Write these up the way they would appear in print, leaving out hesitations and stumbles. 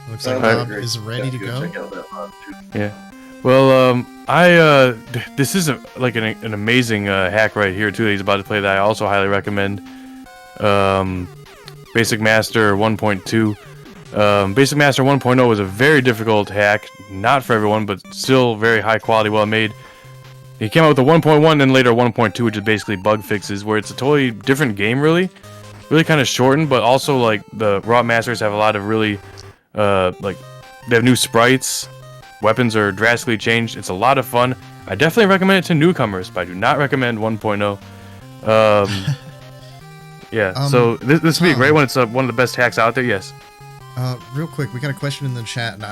Looks like Rob is ready to go. Check out that mod too. Yeah. Well, this is like an amazing hack right here too that he's about to play that I also highly recommend. Basic Master 1.2. Basic Master 1.0 was a very difficult hack, not for everyone, but still very high quality, well made. He came out with a 1.1, then later 1.2, which is basically bug fixes, where it's a totally different game, really kind of shortened, but also like the Raw Masters have a lot of really, like they have new sprites, weapons are drastically changed. It's a lot of fun. I definitely recommend it to newcomers, but I do not recommend 1.0. Yeah, so this would be a great one. It's one of the best hacks out there. Yes. Real quick, we got a question in the chat, and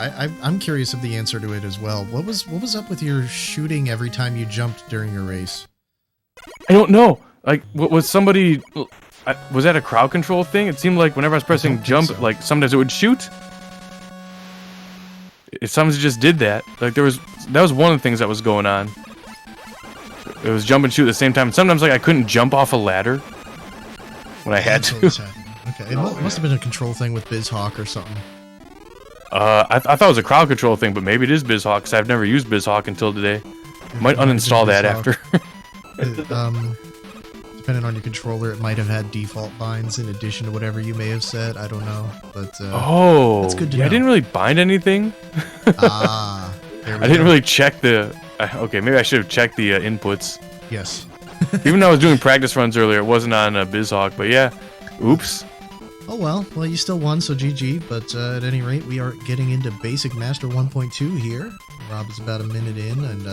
I'm curious of the answer to it as well. What was up with your shooting every time you jumped during your race? I don't know. Like, was somebody? Was that a crowd control thing? It seemed like whenever I was pressing jump, so. Like sometimes it would shoot. Sometimes it just did that. Like that was one of the things that was going on. It was jump and shoot at the same time. Sometimes like I couldn't jump off a ladder when I had to. Okay, it must have been a control thing with BizHawk or something. I thought it was a crowd control thing, but maybe it is BizHawk because I've never used BizHawk until today. Might uninstall that after. Depending on your controller, it might have had default binds in addition to whatever you may have set. I don't know, but that's good to know. I didn't really bind anything. I didn't really check the. Okay, maybe I should have checked the inputs. Yes. Even though I was doing practice runs earlier, it wasn't on BizHawk, but yeah. Oops. Oh well, you still won, so GG. But at any rate, we are getting into Basic Master 1.2 here. Rob is about a minute in, and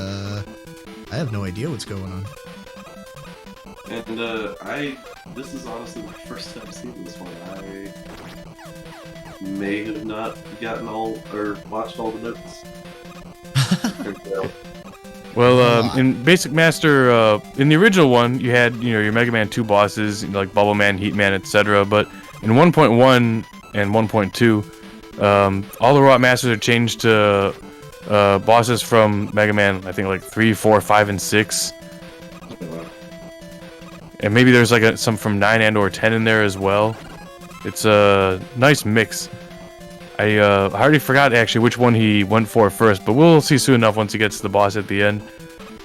I have no idea what's going on. And this is honestly my first time seeing this one. I may have not gotten all or watched all the notes. Well, in Basic Master, in the original one, you had your Mega Man 2 bosses like Bubble Man, Heat Man, etc. But in 1.1 and 1.2, all the Raw Masters are changed to bosses from Mega Man. I think like 3, 4, 5, and 6. And maybe there's like some from 9 and or 10 in there as well. It's a nice mix. I already forgot actually which one he went for first, but we'll see soon enough once he gets to the boss at the end.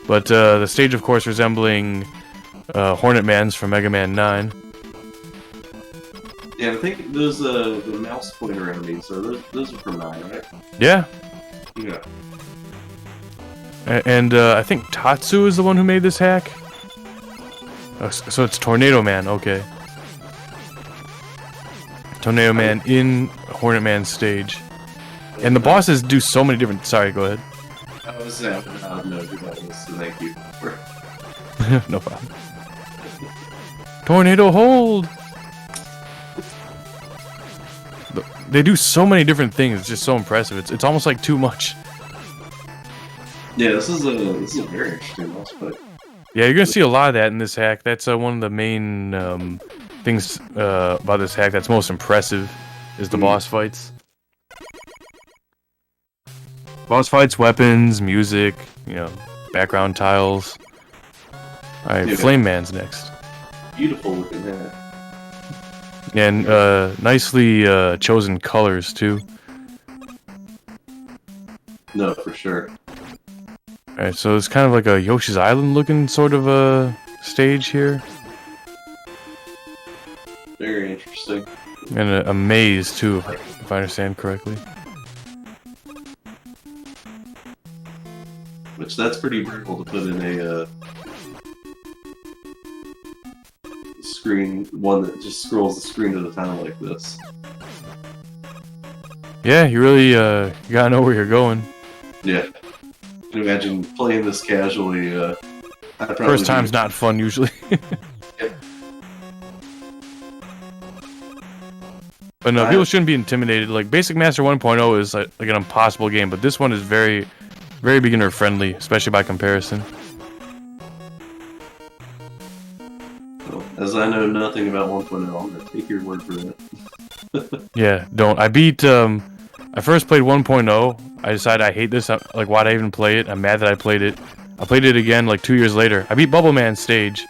But the stage, of course, resembling Hornet Man's from Mega Man 9. Yeah, I think those the mouse pointer enemies, or those are from 9, right? Yeah. Yeah. And I think Tatsu is the one who made this hack. So it's Tornado Man, okay. Tornado Man in Hornet Man stage. And the bosses do so many different... Sorry, go ahead. I was saying, I don't know who that is, so thank you. No problem. Tornado hold! They do so many different things, it's just so impressive. It's almost like too much. Yeah, this is a very interesting boss fight. Yeah, you're gonna see a lot of that in this hack. That's one of the main things about this hack that's most impressive is the boss fights. Boss fights, weapons, music, background tiles. Alright, yeah. Flame Man's next. Beautiful looking hat. And nicely chosen colors too. No, for sure. Alright, so it's kind of like a Yoshi's Island looking sort of a stage here. Very interesting. And a maze too, if I understand correctly. Which that's pretty brutal to put in a screen, one that just scrolls the screen at a time like this. Yeah, you really you gotta know where you're going. Yeah. I can imagine playing this casually. First time's not fun usually. Yeah. But no, people shouldn't be intimidated. Like Basic Master 1.0 is like an impossible game, but this one is very, very beginner friendly, especially by comparison. Well, as I know nothing about 1.0, I'm gonna take your word for that. Yeah, don't. I first played 1.0. I decided I hate this. Like, why'd I even play it? I'm mad that I played it. I played it again like 2 years later. I beat Bubble Man stage.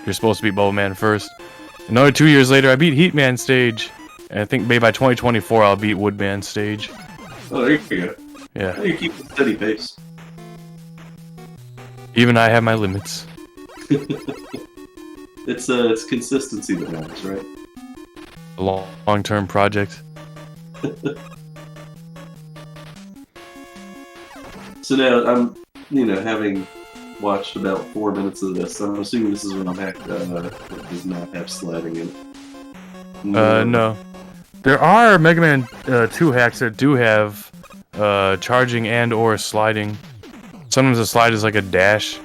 You're supposed to beat Bubble Man first. Another 2 years later, I beat Heat Man stage. And I think maybe by 2024 I'll beat Woodman stage. Oh, there you go. Yeah. You keep a steady pace. Even I have my limits. It's consistency that matters, right? A long-term project. So now I'm, having watched about 4 minutes of this, I'm assuming this is when hack does not have sliding in it. No. There are Mega Man 2 hacks that do have charging and or sliding. Sometimes the slide is like a dash.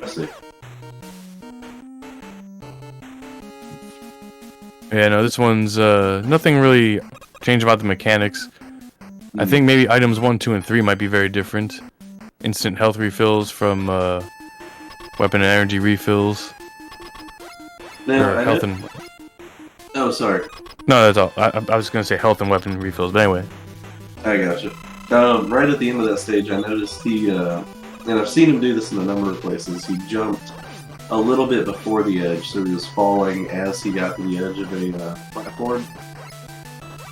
I see. Yeah, no, this one's nothing really changed about the mechanics. I think maybe items 1, 2, and 3 might be very different. Instant health refills from weapon and energy refills. Now, Or health and... Oh, sorry. No, that's all. I was gonna say health and weapon refills, but anyway. I gotcha. Right at the end of that stage, I noticed he, and I've seen him do this in a number of places, he jumped a little bit before the edge, so he was falling as he got to the edge of a platform.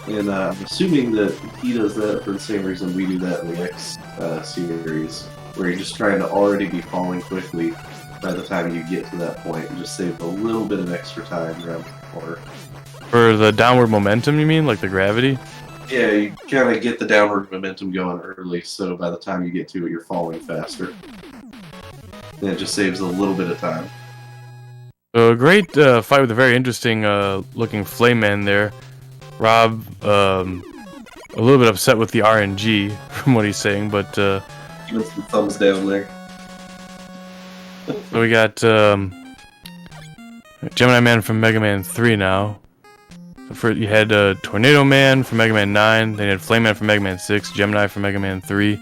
And I'm assuming that he does that for the same reason we do that in the X series, where you're just trying to already be falling quickly by the time you get to that point, and just save a little bit of extra time around the corner. For the downward momentum, you mean? Like the gravity? Yeah, you kind of get the downward momentum going early, so by the time you get to it, you're falling faster. And it just saves a little bit of time. So a great fight with a very interesting looking Flame Man there. Rob, a little bit upset with the RNG from what he's saying, but Even some thumbs down there. so we got Gemini Man from Mega Man 3 now. So you had Tornado Man from Mega Man 9, then you had Flame Man from Mega Man 6, Gemini from Mega Man 3.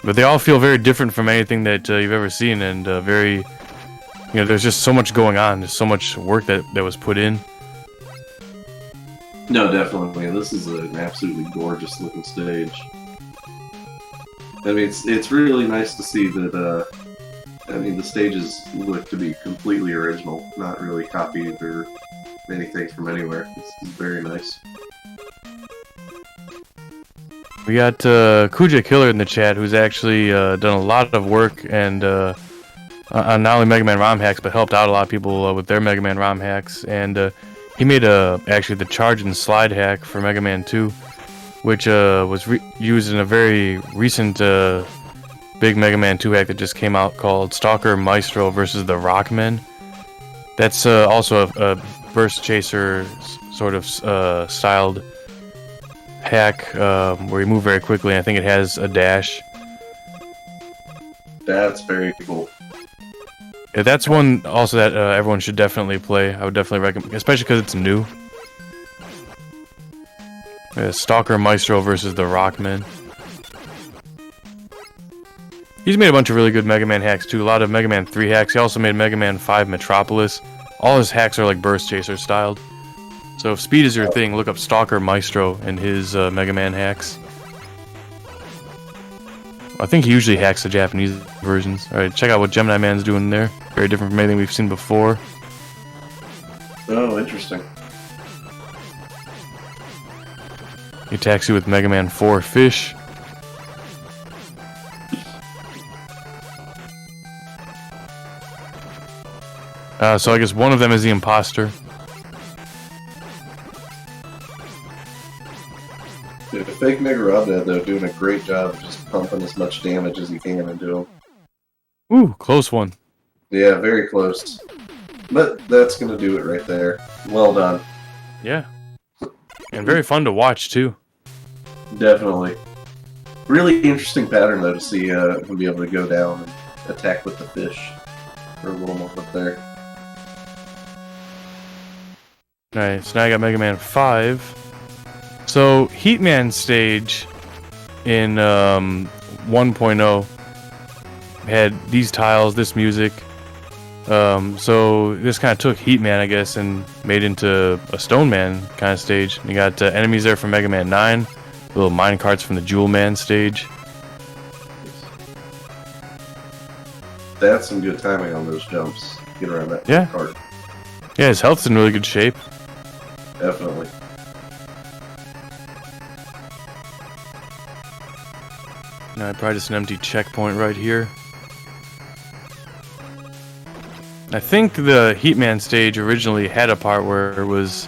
But they all feel very different from anything that you've ever seen, and very, there's just so much going on. There's so much work that was put in. No, definitely. This is an absolutely gorgeous looking stage. I mean, it's really nice to see that, the stages look to be completely original, not really copied or anything from anywhere. It's very nice. We got Kuja Killer in the chat, who's actually done a lot of work and on not only Mega Man ROM hacks, but helped out a lot of people with their Mega Man ROM hacks. And he made actually the charge and slide hack for Mega Man 2, which was used in a very recent big Mega Man 2 hack that just came out called Stalker Maestro versus the Rockman. That's also a burst chaser sort of styled hack where you move very quickly, and I think it has a dash. That's very cool. Yeah, that's one also that everyone should definitely play. I would definitely recommend, especially because it's new. Stalker Maestro versus the Rockman. He's made a bunch of really good Mega Man hacks too. A lot of Mega Man 3 hacks. He also made Mega Man 5 Metropolis. All his hacks are like burst chaser styled. So if speed is your thing, look up Stalker Maestro and his Mega Man hacks. I think he usually hacks the Japanese versions. Alright, check out what Gemini Man's doing there. Very different from anything we've seen before. Oh, interesting. He attacks you with Mega Man 4 Fish. So I guess one of them is the imposter. Dude, FakeMegaRobDad, though, doing a great job of just pumping as much damage as he can into him. Ooh, close one. Yeah, very close. But that's gonna do it right there. Well done. Yeah. And very fun to watch, too. Definitely. Really interesting pattern, though, to see him be able to go down and attack with the fish for a little moment there. Alright, so now I got Mega Man 5. So, Heatman stage in 1.0 had these tiles, this music. So this kind of took Heatman, I guess, and made into a Stone Man kind of stage. You got enemies there from Mega Man 9, little minecarts from the Jewel Man stage. That's some good timing on those jumps. get around that Yeah. cart. Yeah, his health's in really good shape. Definitely. Now, probably just an empty checkpoint right here. I think the Heatman stage originally had a part where it was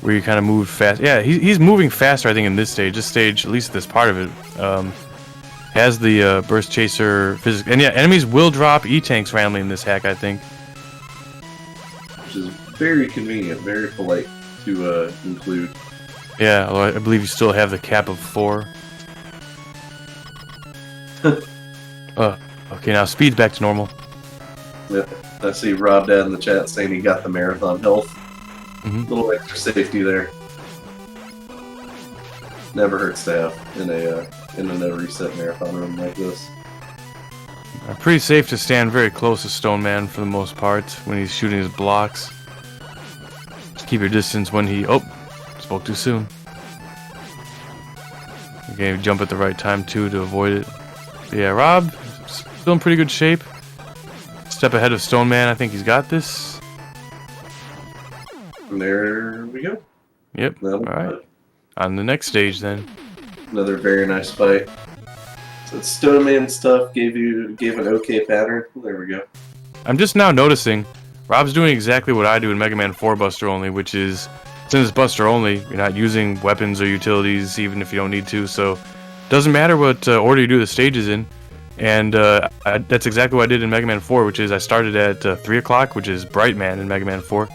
where you kind of moved fast. Yeah, he's moving faster, I think, in this stage. This stage, at least this part of it, has the burst chaser physics. And yeah, enemies will drop E-tanks randomly in this hack, I think. Which is very convenient, very polite to include. Yeah, although I believe you still have the cap of 4. Okay, now speed's back to normal. Yeah, I see RobDad in the chat saying he got the marathon health. Little extra safety there. Never hurts to have in a no reset marathon room like this. Pretty safe to stand very close to Stone Man for the most part when he's shooting his blocks. Just keep your distance when he... Oh, spoke too soon. Okay, jump at the right time too to avoid it. But yeah, Rob, still in pretty good shape. Step ahead of Stone Man, I think he's got this. And there we go. Yep, alright. On the next stage then. Another very nice fight. So Stone Man stuff gave an okay pattern. There we go. I'm just now noticing Rob's doing exactly what I do in Mega Man 4 Buster Only, which is, since it's Buster Only, you're not using weapons or utilities even if you don't need to, so it doesn't matter what order you do the stages in. And that's exactly what I did in Mega Man 4, which is I started at 3 o'clock, which is Bright Man in Mega Man 4.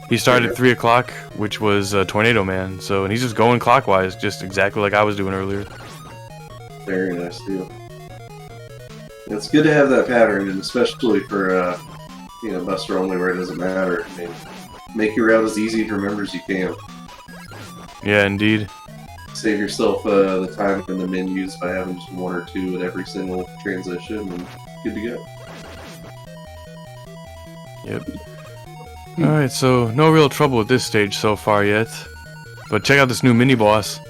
He started at 3 o'clock, which was Tornado Man, so, and he's just going clockwise, just exactly like I was doing earlier. Very nice deal. It's good to have that pattern, and especially for Buster Only where it doesn't matter. I mean, make your route as easy to remember as you can. Yeah, indeed. Save yourself the time in the menus by having just 1 or 2 at every single transition, and good to go. Yep. Alright, so no real trouble with this stage so far yet. But check out this new mini-boss.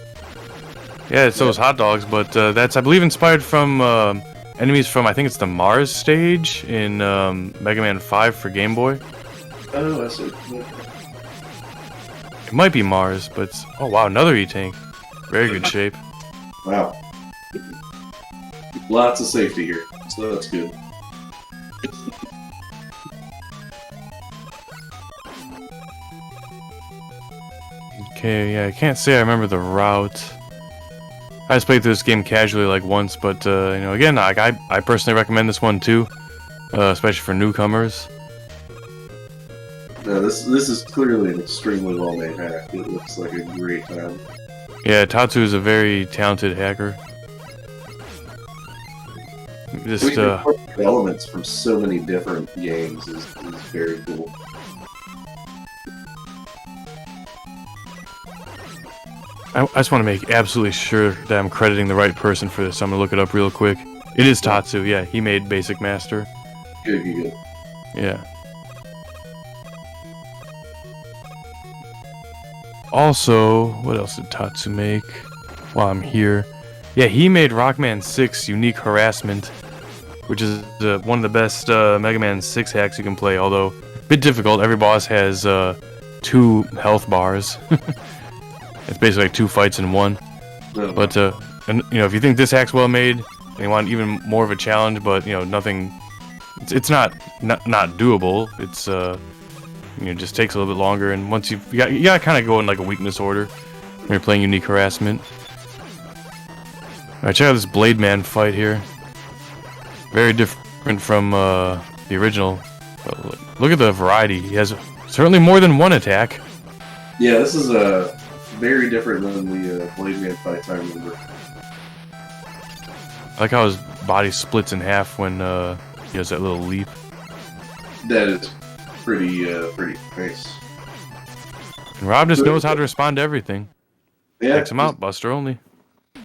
Yeah, it's those hot dogs, but that's, I believe, inspired from enemies from, I think it's the Mars stage in Mega Man 5 for Game Boy. Oh, I see. It might be Mars, but... Oh, wow, another E-Tank. Very good shape. Wow. Lots of safety here, so that's good. Okay, yeah, I can't say I remember the route. I just played through this game casually like once, but again, I personally recommend this one too, especially for newcomers. No, this is clearly an extremely well-made hack. It looks like a great time. Yeah, Tatsu is a very talented hacker. Just elements from so many different games is very cool. I just want to make absolutely sure that I'm crediting the right person for this. So I'm gonna look it up real quick. It is Tatsu. Yeah, he made Basic Master. Good. Yeah. Also, what else did Tatsu make while I'm here? Yeah, he made Rockman 6 Unique Harassment, which is one of the best Mega Man 6 hacks you can play, although a bit difficult. Every boss has 2 health bars. It's basically like 2 fights in one. Oh. But, if you think this hack's well made, and you want even more of a challenge, but, nothing... It's not doable. It's, just takes a little bit longer, and once you gotta kind of go in like a weakness order when you're playing Unique Harassment. Alright, check out this Blade Man fight here. Very different from the original. But look at the variety. He has certainly more than one attack. Yeah, this is very different than the Blade Man fights I remember. I like how his body splits in half when he has that little leap. That is pretty nice. And Rob just knows how to respond to everything. Yeah, Takes him out, Buster Only.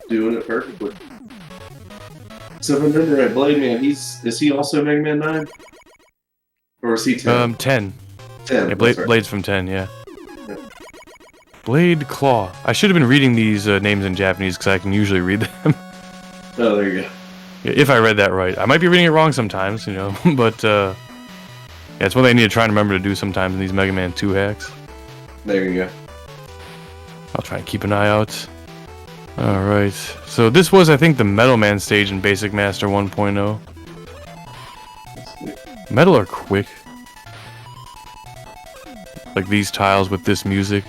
Doing it perfectly. So if I remember right, Blade Man, is he also Mega Man 9? Or is he 10? 10. 10. Yeah, Right. Blade's from 10, yeah. Blade Claw. I should have been reading these names in Japanese because I can usually read them. Oh, there you go. If I read that right. I might be reading it wrong sometimes, but Yeah, it's one thing I need to try and remember to do sometimes in these Mega Man 2 hacks. There you go. I'll try and keep an eye out. Alright, so this was, I think, the Metal Man stage in Basic Master 1.0. Metal are quick. Like these tiles with this music.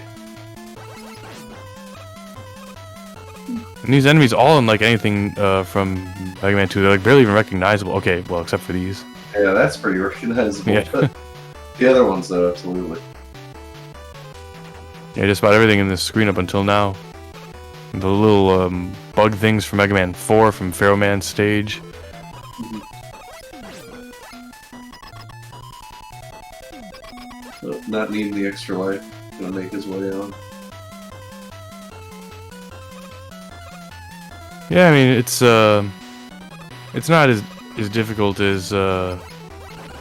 And these enemies all in like anything from Mega Man 2, they're like barely even recognizable. Okay, well, except for these. Yeah, that's pretty recognizable. Yeah. But the other ones, though, absolutely. Yeah, just about everything in this screen up until now. The little bug things from Mega Man 4 from Pharaoh Man stage. So, not needing the extra life, gonna make his way on. Yeah, I mean it's not as difficult as a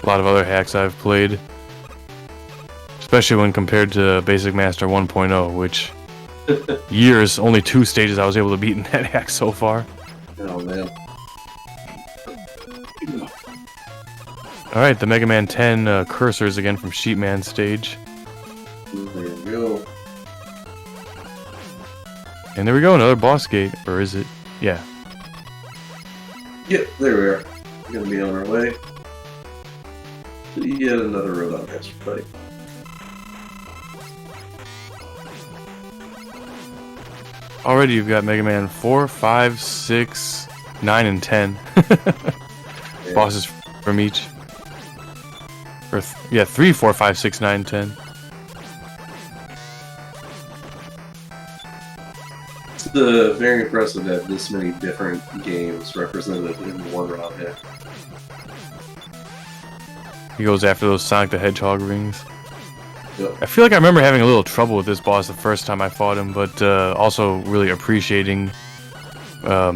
lot of other hacks I've played, especially when compared to Basic Master 1.0, which years, only 2 stages I was able to beat in that hack so far. Oh man. Alright, the Mega Man 10 cursors again from Sheepman stage. There we go. And there we go, another boss gate. Or is it? Yeah. Yep, there we are. We're gonna be on our way to yet another robot master fight. Already you've got Mega Man 4, 5, 6, 9, and 10. Yeah. Bosses from each. Or yeah, 3, 4, 5, 6, 9, 10. It's very impressive to have this many different games represented in one round hack. He goes after those Sonic the Hedgehog rings. Yep. I feel like I remember having a little trouble with this boss the first time I fought him, but also really appreciating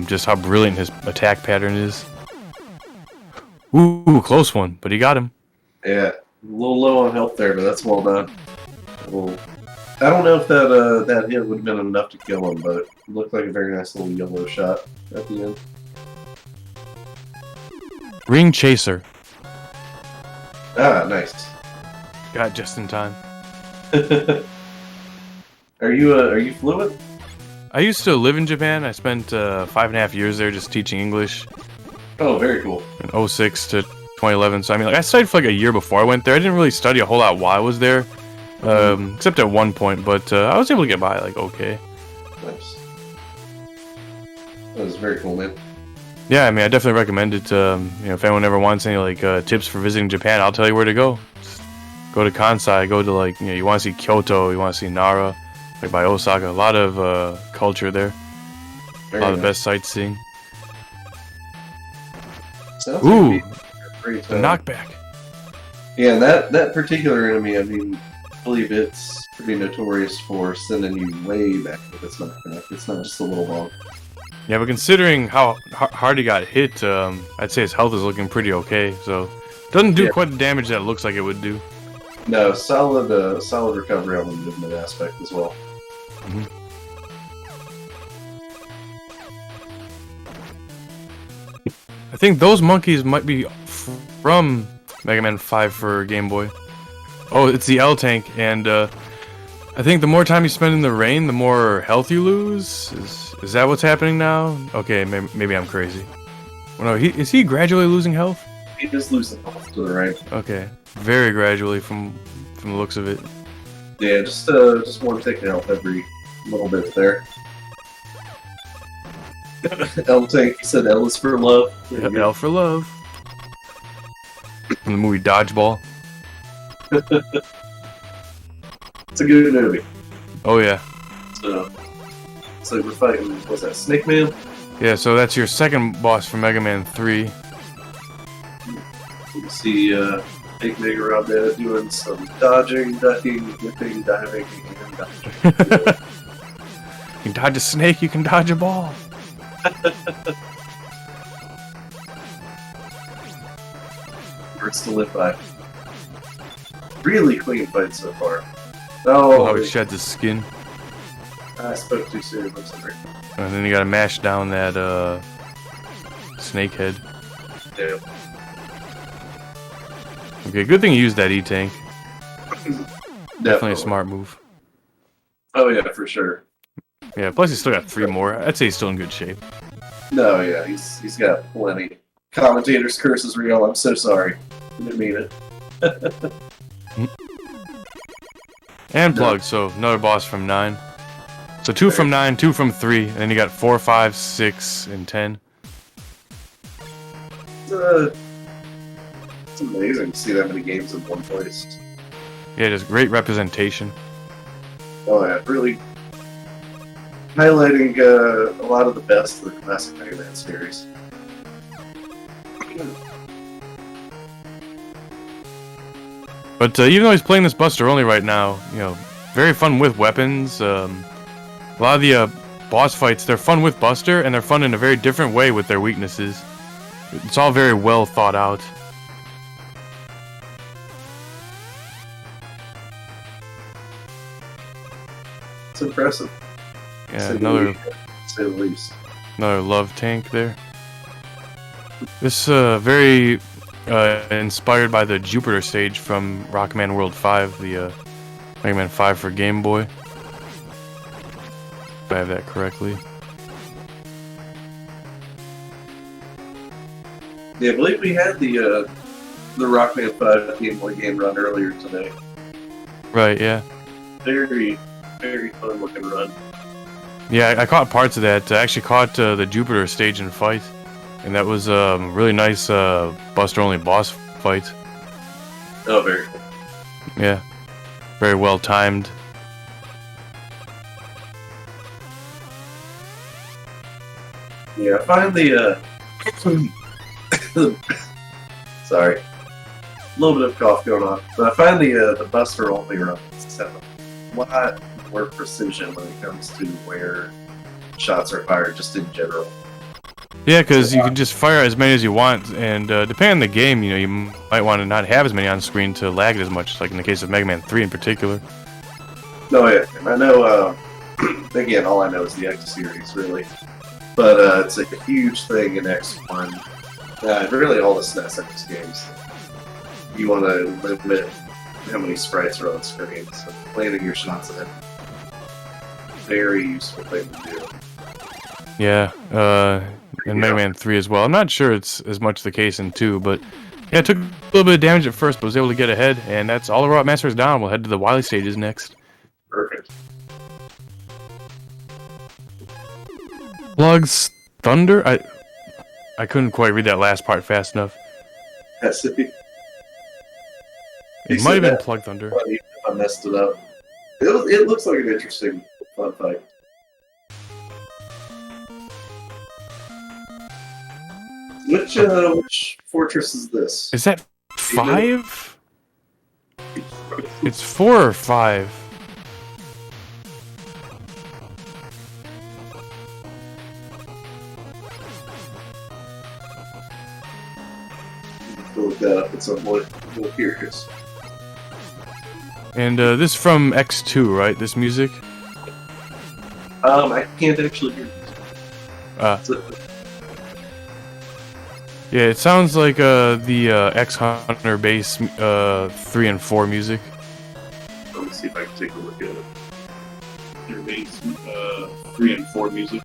just how brilliant his attack pattern is. Ooh, close one, but he got him. Yeah, a little low on health there, but that's well done. Well, I don't know if that hit would have been enough to kill him, but it looked like a very nice little yellow shot at the end. Ring Chaser. Ah, nice. Got just in time. Are you fluent? I used to live in Japan. I spent 5.5 years there just teaching English Oh, very cool. in 06 to 2011. So I mean, like I studied for like a year before I went there. I didn't really study a whole lot while I was there, except at one point. But I was able to get by like okay. Nice. That was very cool, man. Yeah, I mean, I definitely recommend it. If anyone ever wants any like tips for visiting Japan, I'll tell you where to go. Just go to Kansai. Go to like you want to see Kyoto. You want to see Nara, like by Osaka. A lot of culture there. A lot of the best sightseeing. Sounds Ooh, like a great the knockback. Yeah, and that particular enemy, I mean, I believe it's pretty notorious for sending you way back with its knockback. It's not just a little long. Yeah, but considering how hard he got hit, I'd say his health is looking pretty okay. So, doesn't do quite the damage that it looks like it would do. No, solid recovery on the movement aspect as well. Mm-hmm. I think those monkeys might be from Mega Man 5 for Game Boy. Oh, it's the L tank, and I think the more time you spend in the rain, the more health you lose. Is that what's happening now? Okay, maybe I'm crazy. Well, no, is he gradually losing health? He just losing health to the right. Okay, very gradually from the looks of it. Yeah, just one tick of health every little bit there. L tank, he said L is for love. Yep, L for love. From the movie Dodgeball. It's a good movie. Oh yeah. So we're fighting, what's that, Snake Man? Yeah, so that's your second boss from Mega Man 3. You can see FakeMegaRobDad doing some dodging, ducking, whipping, diving, and dodging. You can dodge a snake, you can dodge a ball. Words to live by. Really clean fight so far. Oh, Oh, how he sheds his skin. I spoke too soon, I'm sorry. And then you gotta mash down that snake head. Yeah. Okay, good thing you used that E-Tank. Definitely a Definitely. smart move. Oh yeah, for sure. Yeah, plus he's still got 3 more. I'd say he's still in good shape. No, yeah, he's got plenty. Commentator's curse is real. I'm so sorry. I didn't mean it. And Plug, so another boss from 9. So 2 from 9, 2 from 3, and then you got 4, 5, 6, and 10. It's amazing to see that many games in one place. Yeah, just great representation. Oh yeah, really highlighting a lot of the best of the classic Mega Man series. But even though he's playing this Buster only right now, you know, very fun with weapons. A lot of the boss fights, they're fun with Buster, and they're fun in a very different way with their weaknesses. It's all very well thought out. It's impressive. Yeah, Say the least. another love tank there. This very inspired by the Jupiter stage from Rockman World 5, the Mega Man 5 for Game Boy. If I have that correctly. Yeah, I believe we had the Rockman 5 Game Boy game run earlier today. Right, yeah. Very, very fun looking run. Yeah, I caught parts of that. I actually caught the Jupiter stage and fight. And that was a really nice Buster-only boss fight. Oh, very cool. Yeah. Very well timed. Yeah, I find the sorry, a little bit of cough going on, but I find the Buster only runs have a lot more precision when it comes to where shots are fired, just in general. Yeah, because you can just fire as many as you want, and depending on the game, you know, you might want to not have as many on screen to lag it as much, like in the case of Mega Man 3 in particular. No, yeah, and I know. Again, all I know is the X series, really, but it's a huge thing in X1. Really, all the SNES X games. You want to limit how many sprites are on screen, so planning your shots ahead. Very useful thing to do. Yeah, and Mega Man 3 as well. I'm not sure it's as much the case in 2, but yeah, it took a little bit of damage at first, but was able to get ahead, and that's all the Robot Master is down. We'll head to the Wily stages next. Perfect. Plug's Thunder? I couldn't quite read that last part fast enough. That's it. It might have been Plug Thunder. If I messed it up. It looks like an interesting, fun fight. Which fortress is this? Is that 5? It's 4 or 5. Look that up at some point. I'm curious. And this from X2, right? This music? I can't actually hear Yeah, it sounds like the X Hunter base 3 and 4 music. Let me see if I can take a look at it. Their base 3 and 4 music.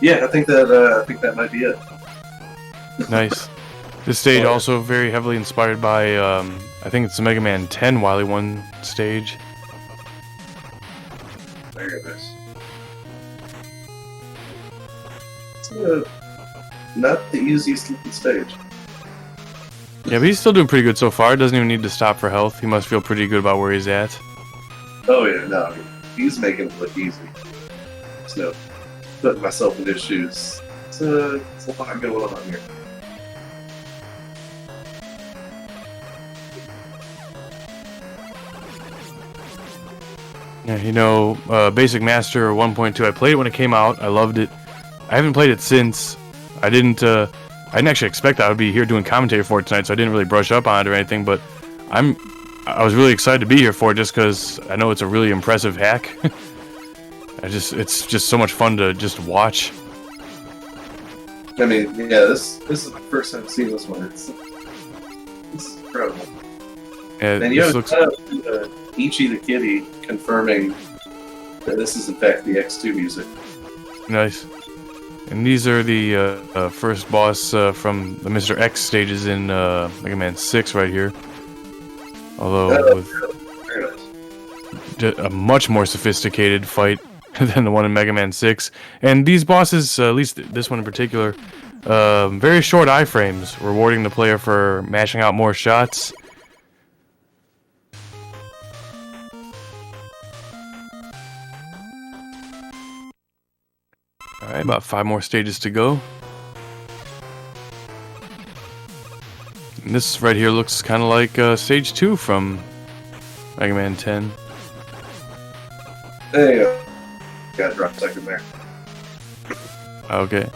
Yeah, I think that might be it. Nice. This stage also very heavily inspired by I think it's the Mega Man 10 Wily 1 stage. Very nice. It's not the easiest looking stage. Yeah, but he's still doing pretty good so far. Doesn't even need to stop for health. He must feel pretty good about where he's at. Oh yeah, no, he's making it look easy. So, putting myself in his shoes. It's a lot going on here. Yeah, you know, Basic Master 1.2. I played it when it came out. I loved it. I haven't played it since. I didn't actually expect I would be here doing commentary for it tonight, so I didn't really brush up on it or anything. But I was really excited to be here for it just because I know it's a really impressive hack. It's just so much fun to just watch. I mean, yeah, this is the first time I've seen this one. This is incredible. Yeah, And you this have looks Ichi the Kitty confirming that this is in fact the X2 music. nice. And these are the first boss from the Mr. X stages in Mega Man 6 right here. Although with Very nice. a much more sophisticated fight than the one in Mega Man 6. And these bosses, at least this one in particular, very short iframes, rewarding the player for mashing out more shots. Alright, about 5 more stages to go. And this right here looks kind of like stage 2 from Mega Man 10. There you go. Got a drop second there. Okay.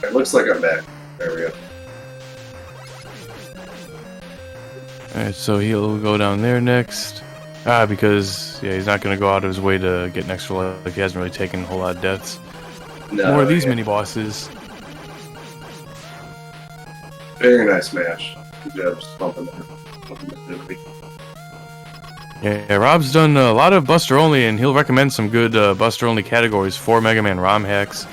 It looks like I'm back. There we go. Alright, so he'll go down there next. Because, yeah, he's not going to go out of his way to get an extra life. He hasn't really taken a whole lot of deaths. No, More of these yeah. mini-bosses. Very nice match. Good job just bumping that. Yeah, Rob's done a lot of Buster Only, and he'll recommend some good Buster Only categories for Mega Man ROM hacks.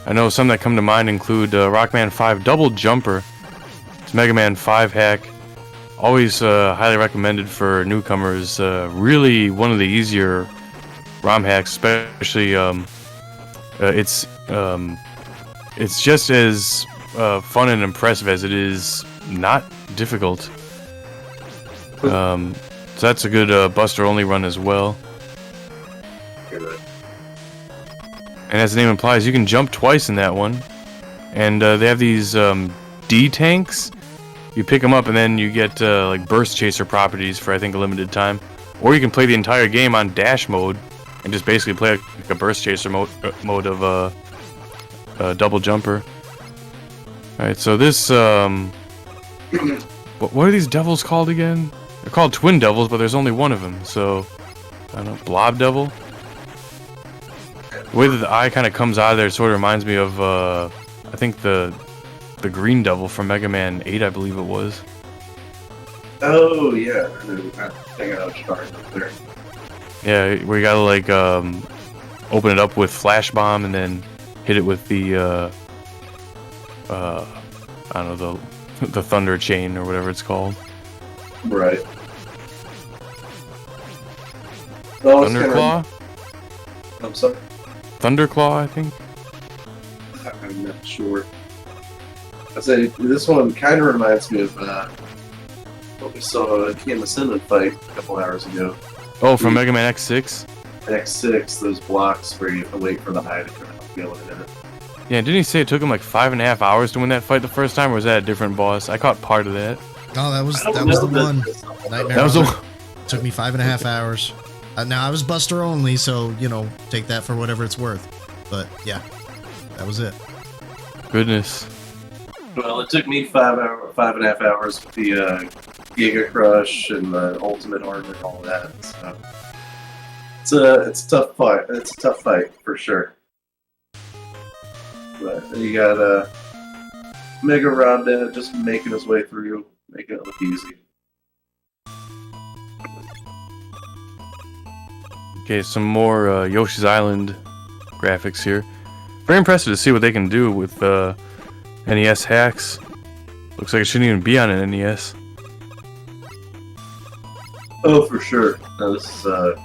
I know some that come to mind include Rockman 5 Double Jumper. It's Mega Man 5 hack. Always highly recommended for newcomers. Really one of the easier ROM hacks, especially it's just as fun and impressive as it is not difficult. So that's a good Buster Only run as well. And as the name implies, you can jump twice in that one. And they have these D tanks. You pick them up and then you get like burst chaser properties for I think a limited time. Or you can play the entire game on dash mode and just basically play like a burst chaser mode of double jumper. Alright, so this what are these devils called again? They're called Twin Devils, but there's only one of them, so I don't know, Blob Devil? The way that the eye kind of comes out of there sort of reminds me of I think the Green Devil from Mega Man 8, I believe it was. Oh, yeah. I think I was starting up there. Yeah, where you gotta like open it up with Flash Bomb and then hit it with the I don't know, the Thunder Chain or whatever it's called. Right. Well, Thunderclaw? I'm sorry. Thunderclaw, I think. I'm not sure. I say this one kind of reminds me of what we saw in Kamisinen fight a couple hours ago. Oh, from Mega Man X6? X6, those blocks where you have to wait for the eye to come out to be able to hit it. Yeah, didn't he say it took him like 5.5 hours to win that fight the first time, or was that a different boss? I caught part of that. Oh, that was the one. Nightmare. That was the Mother. Took me 5.5 hours. Now I was Buster Only, so you know, take that for whatever it's worth. But yeah, that was it. Goodness. Well, it took me 5.5 hours with the Giga Crush and the Ultimate Armor and all that. So it's a tough fight. It's a tough fight for sure. But you got FakeMegaRobDad just making his way through, making it look easy. Okay, some more Yoshi's Island graphics here. Very impressive to see what they can do with NES hacks. Looks like it shouldn't even be on an NES. Oh, for sure. No, this is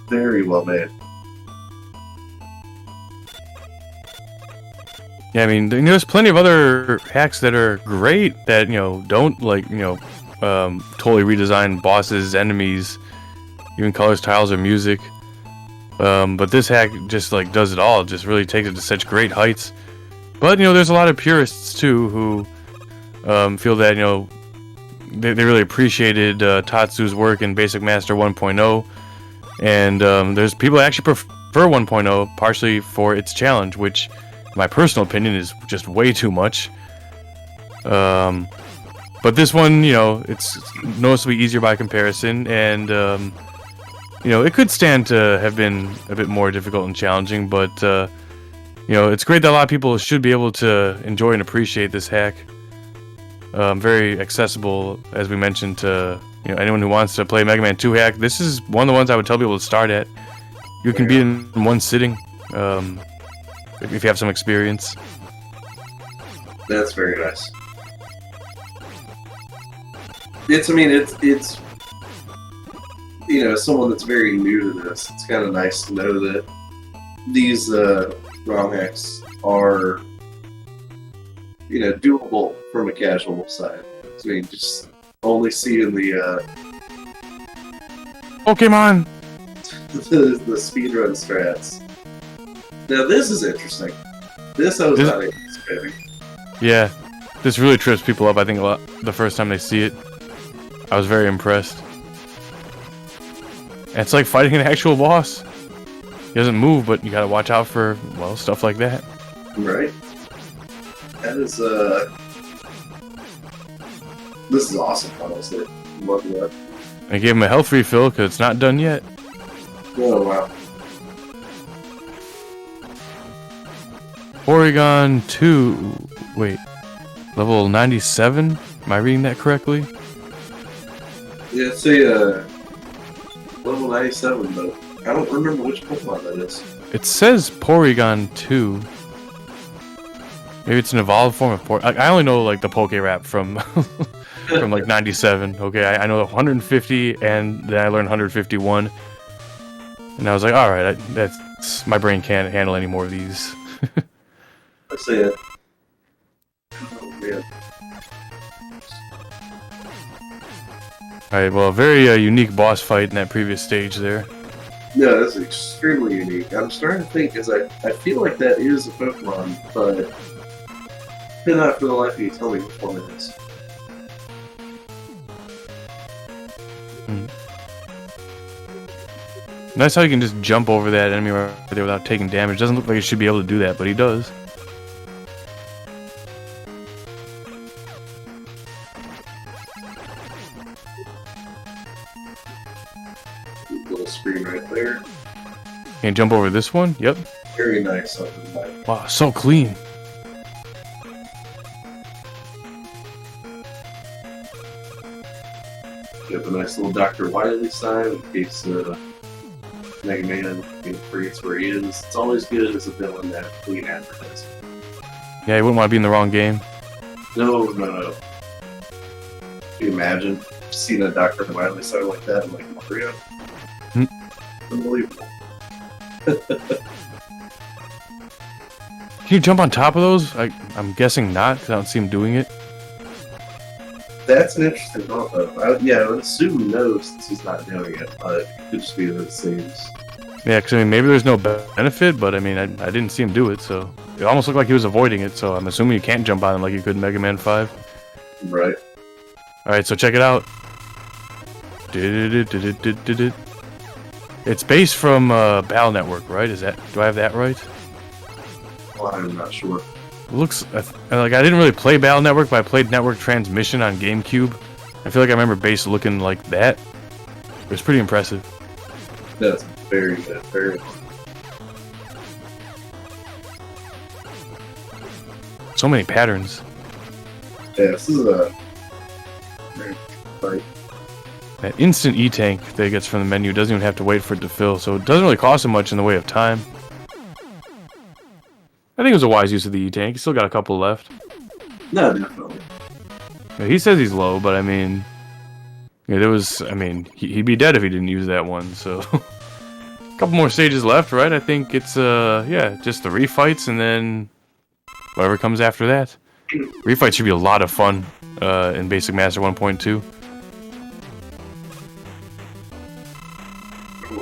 very well made. Yeah, I mean, there's plenty of other hacks that are great that, you know, don't, like, you know, totally redesign bosses, enemies, even colors, tiles, or music. But this hack just, like, does it all. It just really takes it to such great heights. But, you know, there's a lot of purists, too, who feel that, you know, they really appreciated Tatsu's work in Basic Master 1.0. And there's people that actually prefer 1.0, partially for its challenge, which, in my personal opinion, is just way too much. But this one, you know, it's noticeably easier by comparison, and you know, it could stand to have been a bit more difficult and challenging, but you know, it's great that a lot of people should be able to enjoy and appreciate this hack. Very accessible, as we mentioned, to anyone who wants to play Mega Man 2 hack. This is one of the ones I would tell people to start at. You can beat it in one sitting, if you have some experience. That's very nice. It's someone that's very new to this. It's kind of nice to know that these ROM hacks are, doable from a casual side. I mean, just only seeing the Pokemon! the speedrun strats. Now this is interesting. This I was not anticipating. Yeah, this really trips people up, I think, a lot the first time they see it. I was very impressed. And it's like fighting an actual boss. He doesn't move, but you gotta watch out for, well, stuff like that. Right. That is, this is awesome, honestly. Love that. I gave him a health refill, because it's not done yet. Oh, wow. Porygon 2... Wait. Level 97? Am I reading that correctly? Yeah, it's a, level 97, but I don't remember which Pokemon that is. It says Porygon 2. Maybe it's an evolved form of Porygon. I only know, like, the Poke Rap from... from, like, 97. Okay, I know 150, and then I learned 151. And I was like, alright, that's... My brain can't handle any more of these. I see it. Oh, man. Alright, well, a very unique boss fight in that previous stage there. Yeah, that's extremely unique. I'm starting to think, because I feel like that is a Pokemon, but I cannot for the life of you tell me which one it is. Nice how you can just jump over that enemy right there without taking damage. Doesn't look like he should be able to do that, but he does. Little screen right there. Can you jump over this one? Yep. Very nice. Wow, so clean. You have a nice little Dr. Wily sign in case Mega Man forgets where he is. It's always good as a villain to have clean advertising. Yeah, you wouldn't want to be in the wrong game. No. Can you imagine seeing a Dr. Wily sign like that in like Mario? Unbelievable. Can you jump on top of those? I'm guessing not, because I don't see him doing it. That's an interesting thought, though. I would assume no, since he's not doing it, but it could just be that it seems. Yeah, because I mean, maybe there's no benefit, but I mean, I didn't see him do it, so it almost looked like he was avoiding it. So I'm assuming you can't jump on him like you could in Mega Man 5. Right. All right, so check it out. It's based from Battle Network, right? Do I have that right? Well, I'm not sure. Looks like I didn't really play Battle Network, but I played Network Transmission on GameCube. I feel like I remember base looking like that. It was pretty impressive. That's very good. Very good. So many patterns. Yeah, this is a very fight. That instant E-Tank that he gets from the menu doesn't even have to wait for it to fill, so it doesn't really cost him much in the way of time. I think it was a wise use of the E-Tank. He's still got a couple left. No, definitely. Yeah, he says he's low, but I mean... Yeah, he'd be dead if he didn't use that one, so... A couple more stages left, right? I think it's, just the refights, and then... whatever comes after that. Refights should be a lot of fun, in Basic Master 1.2.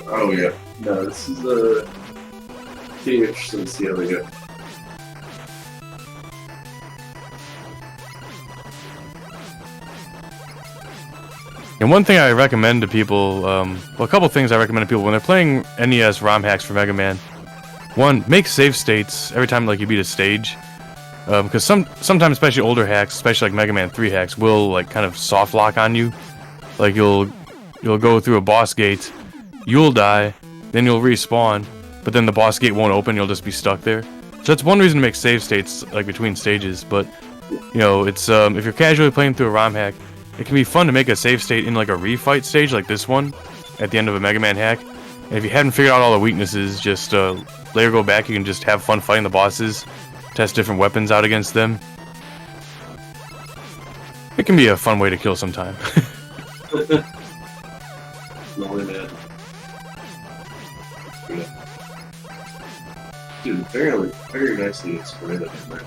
Oh, yeah. No, this is, pretty interesting to see how they go. And one thing I recommend to people, a couple things I recommend to people when they're playing NES ROM hacks for Mega Man. One, make save states every time like you beat a stage, because sometimes, especially older hacks, especially like Mega Man 3 hacks, will like kind of soft lock on you. Like you'll go through a boss gate, you'll die, then you'll respawn, but then the boss gate won't open, you'll just be stuck there. So that's one reason to make save states, like, between stages, but, you know, it's, if you're casually playing through a ROM hack, it can be fun to make a save state in, like, a refight stage, like this one, at the end of a Mega Man hack. And if you haven't figured out all the weaknesses, just, later go back, you can just have fun fighting the bosses, test different weapons out against them. It can be a fun way to kill some time. Dude, very nicely explained in there.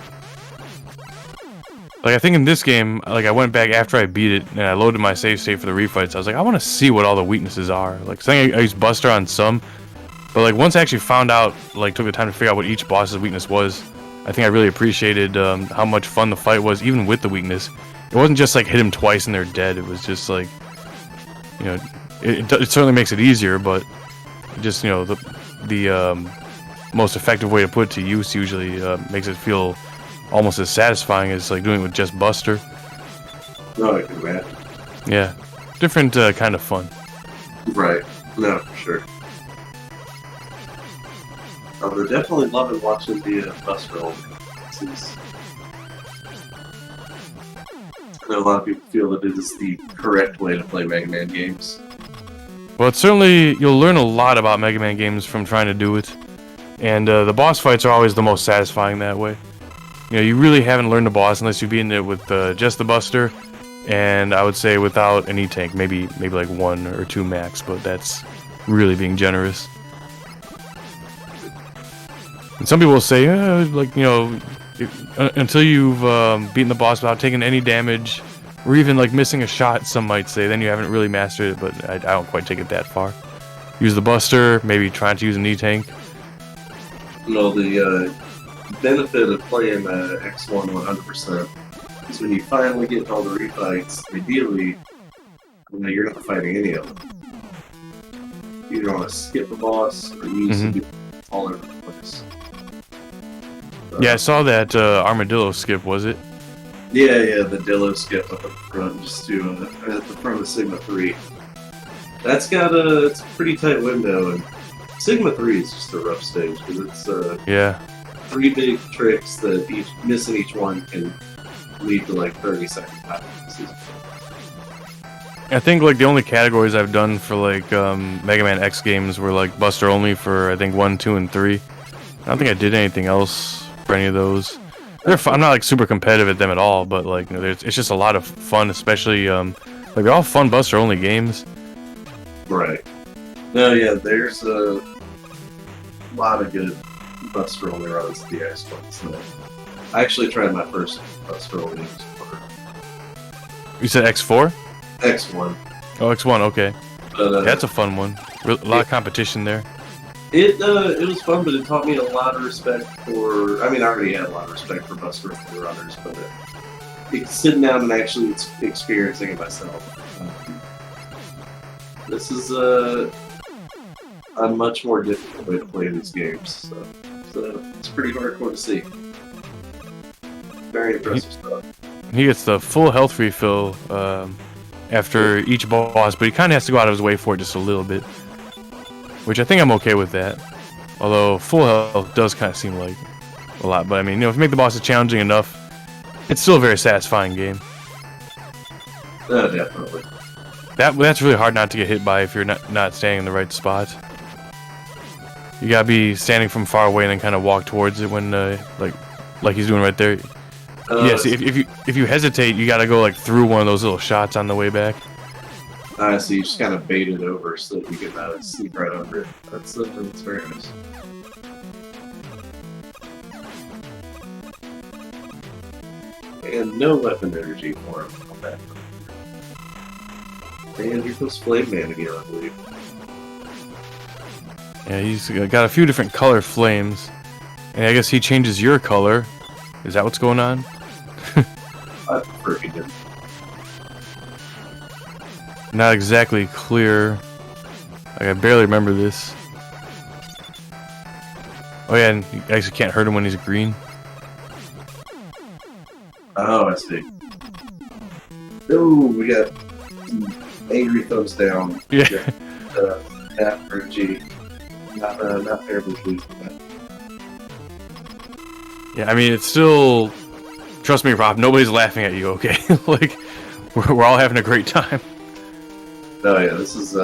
Like, I think in this game, like, I went back after I beat it, and I loaded my save state for the refights. I was like, I want to see what all the weaknesses are. Like, saying I used Buster on some, but, like, once I actually found out, like, took the time to figure out what each boss's weakness was, I think I really appreciated how much fun the fight was, even with the weakness. It wasn't just, like, hit him twice and they're dead. It was just, like, you know, it certainly makes it easier, but just, you know, the most effective way to put it to use usually makes it feel almost as satisfying as, like, doing it with just Buster. No, I can imagine. Yeah, different kind of fun. Right. No, for sure. They're definitely loving watching the Buster roll. I know a lot of people feel that it is the correct way to play Mega Man games. Well, it's certainly, you'll learn a lot about Mega Man games from trying to do it. And the boss fights are always the most satisfying that way. You know, you really haven't learned a boss unless you've beaten it with just the Buster, and I would say without any tank, maybe like 1 or 2 max, but that's really being generous. And some people will say, like, you know, until you've beaten the boss without taking any damage, or even like missing a shot, some might say, then you haven't really mastered it, but I don't quite take it that far. Use the Buster, maybe try to use an E-Tank. Well, the benefit of playing X1 100% is when you finally get all the refights, ideally, you know, you're not fighting any of them. You don't want to skip the boss, or use it all over the place. Yeah, I saw that armadillo skip, was it? Yeah, the Dillo skip up at the front, just to at the front of Sigma 3. That's got it's a pretty tight window, and Sigma 3 is just a rough stage because it's yeah, 3 big tricks that missing each one can lead to like 30-second time. I think like the only categories I've done for like Mega Man X games were like Buster only for I think 1, 2, and 3. I don't think I did anything else for any of those. They're fun. I'm not like super competitive at them at all, but like, you know, it's just a lot of fun, especially like they're all fun Buster only games. Right. No, yeah, there's a lot of good Buster only runs at the X1. So I actually tried my first Buster only X4. You said X4? X1. Oh, X1. Okay, But, that's a fun one. A lot of competition there. It was fun, but it taught me a lot of respect for. I mean, I already had a lot of respect for Buster only runners, but sitting down and actually experiencing it myself. This is a much more difficult way to play these games, so it's pretty hardcore to see. Very impressive stuff. He gets the full health refill after each boss, but he kind of has to go out of his way for it just a little bit, which I think I'm okay with that. Although full health does kind of seem like a lot, but I mean, you know, if you make the bosses challenging enough, it's still a very satisfying game. Definitely. That's really hard not to get hit by if you're not standing in the right spot. You gotta be standing from far away and then kind of walk towards it when like he's doing right there. Yeah, see, if you hesitate, you gotta go like through one of those little shots on the way back. So you just kind of bait it over so that you can sneak right over it. That's very nice. And no weapon energy for him. Okay. And here comes Flame Man again, I believe. Yeah, he's got a few different color flames, and I guess he changes your color. Is that what's going on? I prefer he didn't. Not exactly clear. Like, I barely remember this. Oh yeah, and you actually can't hurt him when he's green. Oh, I see. Oh, we got angry thumbs down. Yeah. Yeah, for G. Not terribly pleased with that. Yeah, I mean, it's still. Trust me, Rob. Nobody's laughing at you. Okay, like we're all having a great time. No, yeah, this is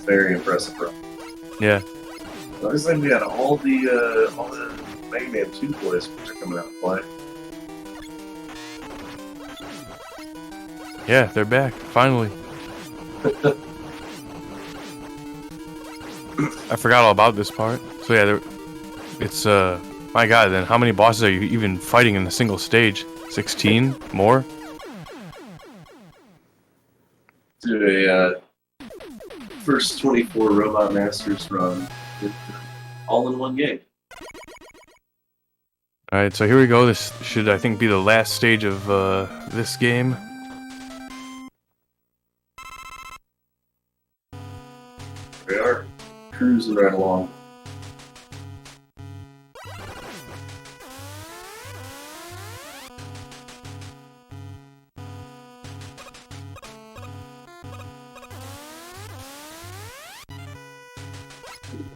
very impressive, bro. Yeah. Looks like we got all the Mega Man 2 boys which are coming out to play. Yeah, they're back finally. I forgot all about this part. So yeah, it's my God. Then how many bosses are you even fighting in a single stage? 16 more? To a first 24 Robot Masters run, all in one game. All right, so here we go. This should, I think, be the last stage of this game. We are cruising right along.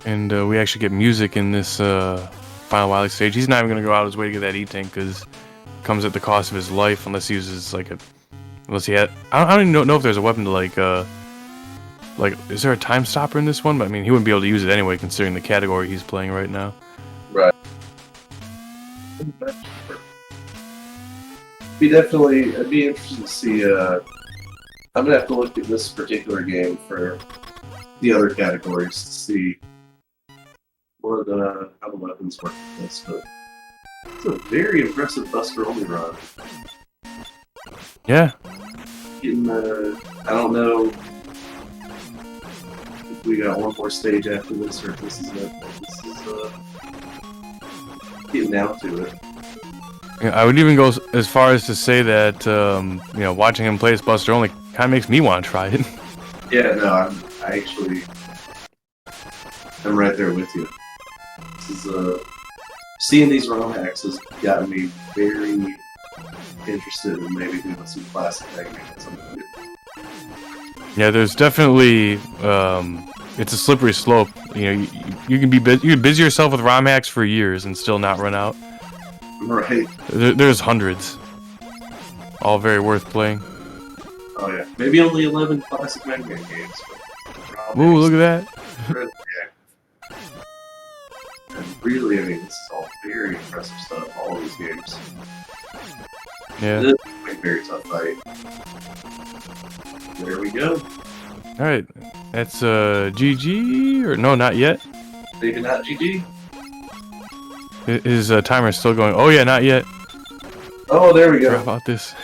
And we actually get music in this Final Wily stage. He's not even going to go out his way to get that E-Tank because it comes at the cost of his life unless he uses like a... Unless he had... I don't even know if there's a weapon to like... is there a time stopper in this one? But I mean, he wouldn't be able to use it anyway considering the category he's playing right now. Right. I'd be interested to see, I'm gonna have to look at this particular game for the other categories to see how the weapons work with this, but it's a very impressive Buster only run. Yeah. Getting, I don't know if we got one more stage after this or if this is it. This is, getting down to it. Yeah, I would even go as far as to say that, you know, watching him play as Buster only kind of makes me want to try it. Yeah, no, I'm right there with you. This is, seeing these ROM hacks has gotten me very interested in maybe doing some classic Mega Man at some point. Yeah, there's definitely, it's a slippery slope. You know, you can busy yourself with ROM hacks for years and still not run out. Right. There's hundreds. All very worth playing. Oh yeah. Maybe only 11 classic Mega Man games. But Ooh, look at that. Yeah. And really, I mean, this is all very impressive stuff, all of these games. Yeah. This is a very tough fight. There we go. Alright. That's GG? Or no, not yet. Maybe not GG. His timer's still going. Oh yeah, not yet. Oh, there we How go. about this?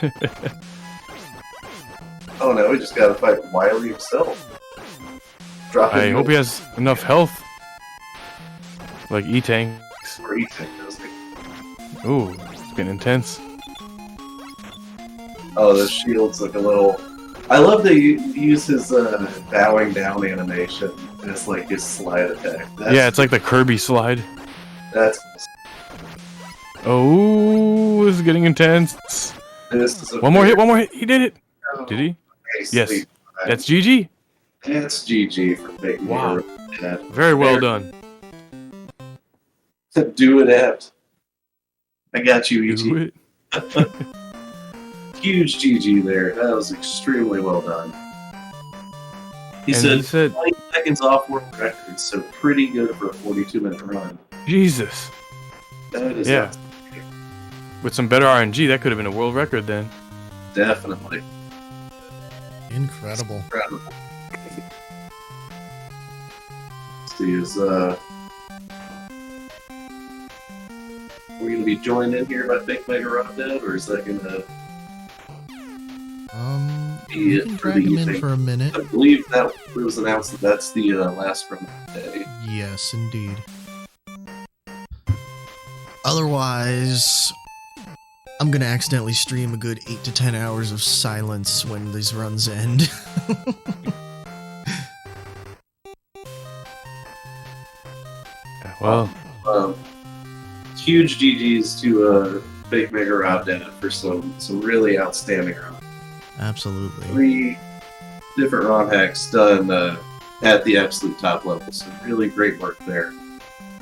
Oh no, we just gotta fight Wily himself. I hope he has enough health. Like E-Tanks. Or E-Tank, doesn't he? Ooh, it's getting intense. Oh, the shield's like a little... I love that you use his bowing down animation as like his slide attack. Yeah, it's like the Kirby slide. That's... Oh, this is getting intense. This is One more hit, he did it! Did he? Yes. Nicely done. That's GG. That's GG for making Wow. Very well done. Do it, Apt. I got you, Do EG. it. Huge GG there. That was extremely well done. He And said 20 seconds off world record, so pretty good for a 42-minute run. Jesus. That is Yeah. With some better RNG, that could have been a world record then. definitely Incredible. incredible. See, is we're gonna be joined in here by FakeMegaRobDad, or is that gonna be You it can for drag the him in evening? for a minute. I believe that it was announced that that's the last run of the day. Yes, indeed. Otherwise, I'm gonna accidentally stream a good 8 to 10 hours of silence when these runs end. Well, Huge GGs to FakeMegaRobDad for some really outstanding runs. Absolutely. 3 different ROM hacks done at the absolute top level. So really great work there.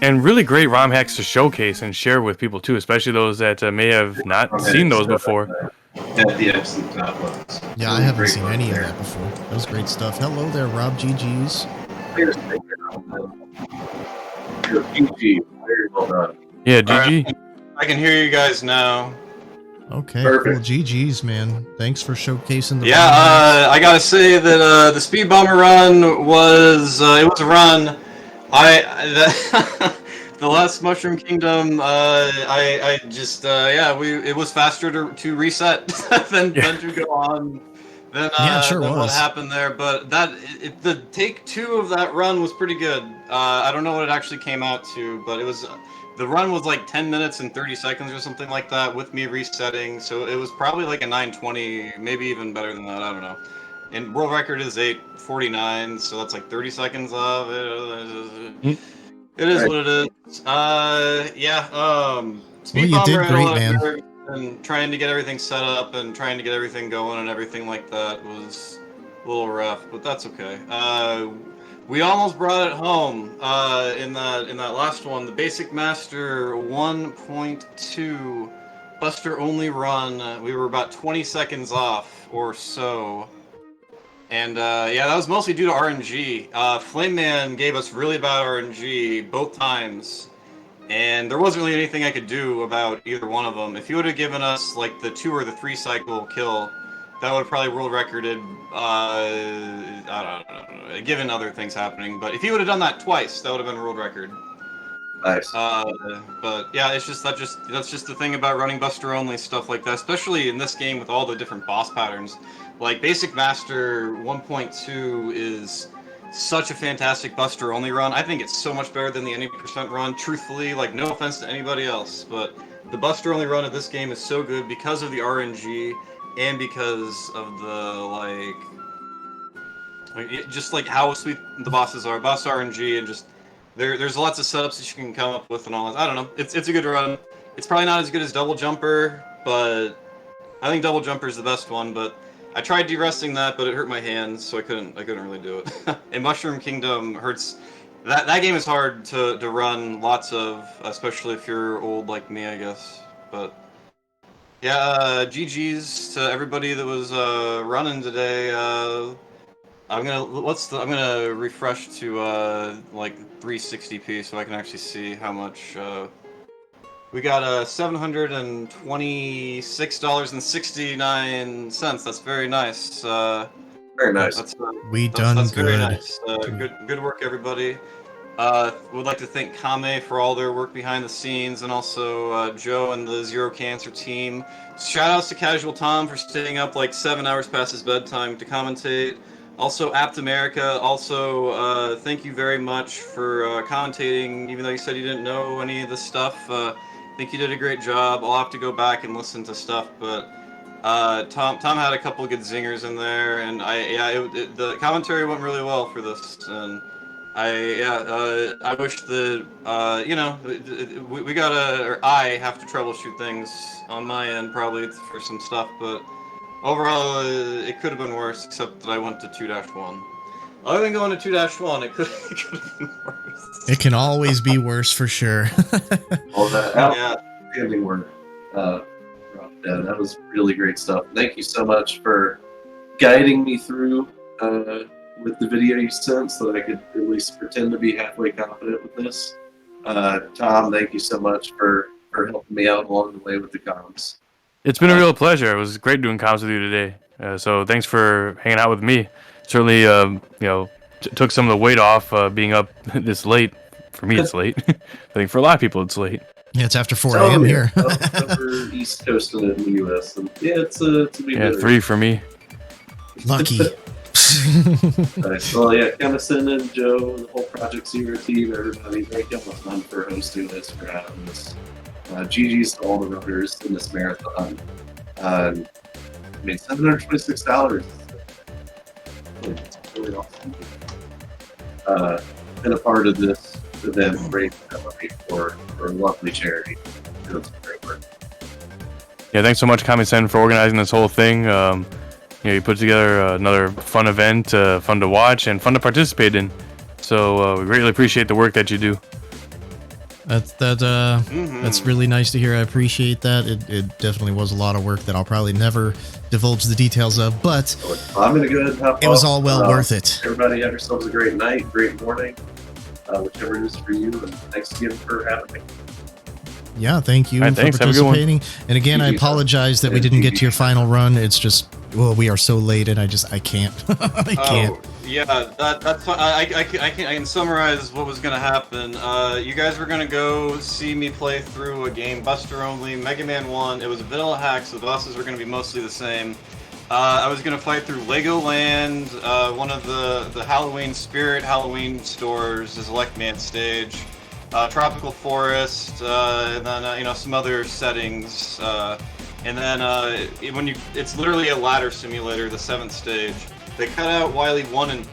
And really great ROM hacks to showcase and share with people too, especially those that may have not seen those before. At the absolute top level. So Yeah, I haven't seen any of that before. That was great stuff. Hello there, Rob. GG's. GG. Very well done. Yeah, GG. Right. I can hear you guys now. Okay, Perfect. cool. GG's, man. Thanks for showcasing the. Yeah, I gotta say that the Speed Bomber run was it was a run. The last Mushroom Kingdom, I just it was faster to reset than to go on. Than what happened there, but the take 2 of that run was pretty good. I don't know what it actually came out to, but it was the run was like 10 minutes and 30 seconds or something like that with me resetting, so it was probably like a 9:20, maybe even better than that. I don't know. And world record is 8:49, so that's like 30 seconds off. It is what it is. Speed you did Bomber great, man. and trying to get everything set up and trying to get everything going and everything like that was a little rough, but that's okay. We almost brought it home in that last one, the Basic Master 1.2 Buster only run. We were about 20 seconds off or so. And that was mostly due to RNG. Flame Man gave us really bad RNG both times. And there wasn't really anything I could do about either one of them. If you would have given us like the 2 or the 3 cycle kill, that would have probably world recorded. I don't know, given other things happening. But if you would have done that twice, that would have been a world record. Nice. But yeah, it's just that's just the thing about running Buster only stuff like that, especially in this game with all the different boss patterns. Like Basic Master 1.2 is such a fantastic Buster only run. I think it's so much better than the 80% run. Truthfully, like no offense to anybody else, but the Buster only run of this game is so good because of the RNG and because of the just like how sweet the bosses are, boss RNG, and just there's lots of setups that you can come up with and all that. I don't know. It's a good run. It's probably not as good as Double Jumper, but I think Double Jumper is the best one. But I tried de-resting that, but it hurt my hands, so I couldn't really do it. And Mushroom Kingdom hurts. That game is hard to run lots of, especially if you're old like me, I guess. But yeah, GG's to everybody that was running today. I'm gonna refresh to like 360p so I can actually see how much we got. $726.69. That's very nice. Very nice. That's Good. very nice. Good work, everybody. Would like to thank Kame for all their work behind the scenes, and also Joe and the Zero Cancer team. Shout outs to Casual Tom for staying up like 7 hours past his bedtime to commentate. Also, Apt America. Also, thank you very much for commentating, even though you said you didn't know any of this stuff. I think you did a great job. I'll have to go back and listen to stuff, but Tom had a couple of good zingers in there, and the commentary went really well for this, and I wish that we gotta, or I have to troubleshoot things on my end probably for some stuff, but overall it could have been worse, except that I went to 2-1. Other than going to 2-1, it could have been worse. It can always be worse for sure. All that outstanding work. Yeah, that was really great stuff. Thank you so much for guiding me through with the video you sent so that I could at least pretend to be halfway confident with this. Tom, thank you so much for helping me out along the way with the comms. It's been a real pleasure. It was great doing comms with you today. So thanks for hanging out with me. Certainly, took some of the weight off being up this late. For me, it's late. I think for a lot of people, it's late. Yeah, it's after 4 a.m. here. Over East Coast in the U.S. And yeah, it's a bit 3 for me. Lucky. Nice. Well, yeah, Kemison and Joe and the whole Project Zero team, everybody, thank you all for hosting this, for having this. GG's to all the runners in this marathon. $726. It's really awesome. Been a part of this event, raising money for a lovely charity. Doing some great work. Yeah, thanks so much, Kami-sen, for organizing this whole thing. you put together another fun event, fun to watch and fun to participate in. So we greatly appreciate the work that you do. That's really nice to hear. I appreciate that. It definitely was a lot of work that I'll probably never divulge the details of, but I'm gonna go ahead and hop it was off. all well worth it. Everybody have yourselves a great night, great morning, whichever it is for you, and thanks again for having me. Yeah, thank you All right, for thanks. Have a good one. participating. And again, I apologize that we didn't get to your final run. It's just, well, we are so late, and I can't. I can't. Oh, yeah, that's fine. I can summarize what was gonna happen. You guys were gonna go see me play through a game, Buster only, Mega Man 1. It was a vanilla hack, so the bosses were gonna be mostly the same. I was gonna fight through Legoland, one of the Halloween stores, is Elect Man stage. Tropical Forest, and then some other settings, and then it's literally a ladder simulator, the 7th stage. They cut out Wily 1,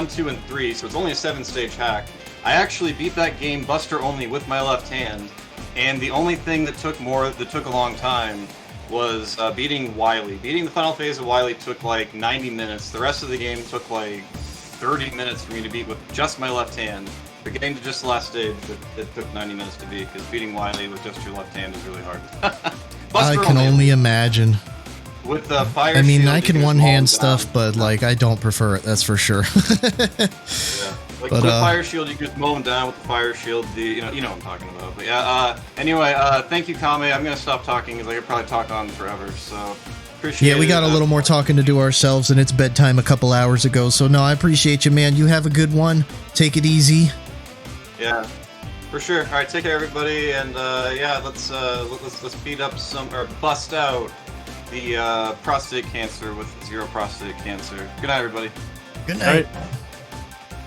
2, and 3, so it's only a 7-stage hack. I actually beat that game Buster only with my left hand, and the only thing that took a long time was beating Wily. Beating the final phase of Wily took like 90 minutes. The rest of the game took like 30 minutes for me to beat with just my left hand. The game to just the last stage, it took 90 minutes to beat, because beating Wily with just your left hand is really hard. I can only imagine. With the fire I mean, shield, I you can just one-hand mow them stuff, down. but, like, I don't prefer it, that's for sure. Yeah. Like, But, with fire shield, you can just mow them down with the fire shield. You know what I'm talking about. But yeah, anyway, thank you, Kame. I'm going to stop talking, because I could probably talk on forever, so... Appreciate Yeah, we got a little more talking to do ourselves, and it's bedtime a couple hours ago, so no, I appreciate you, man. You have a good one. Take it easy. Yeah, for sure. All right, take care, everybody, and yeah, let's beat up or bust out the prostate cancer with zero prostate cancer. Good night, everybody. Good All night. right.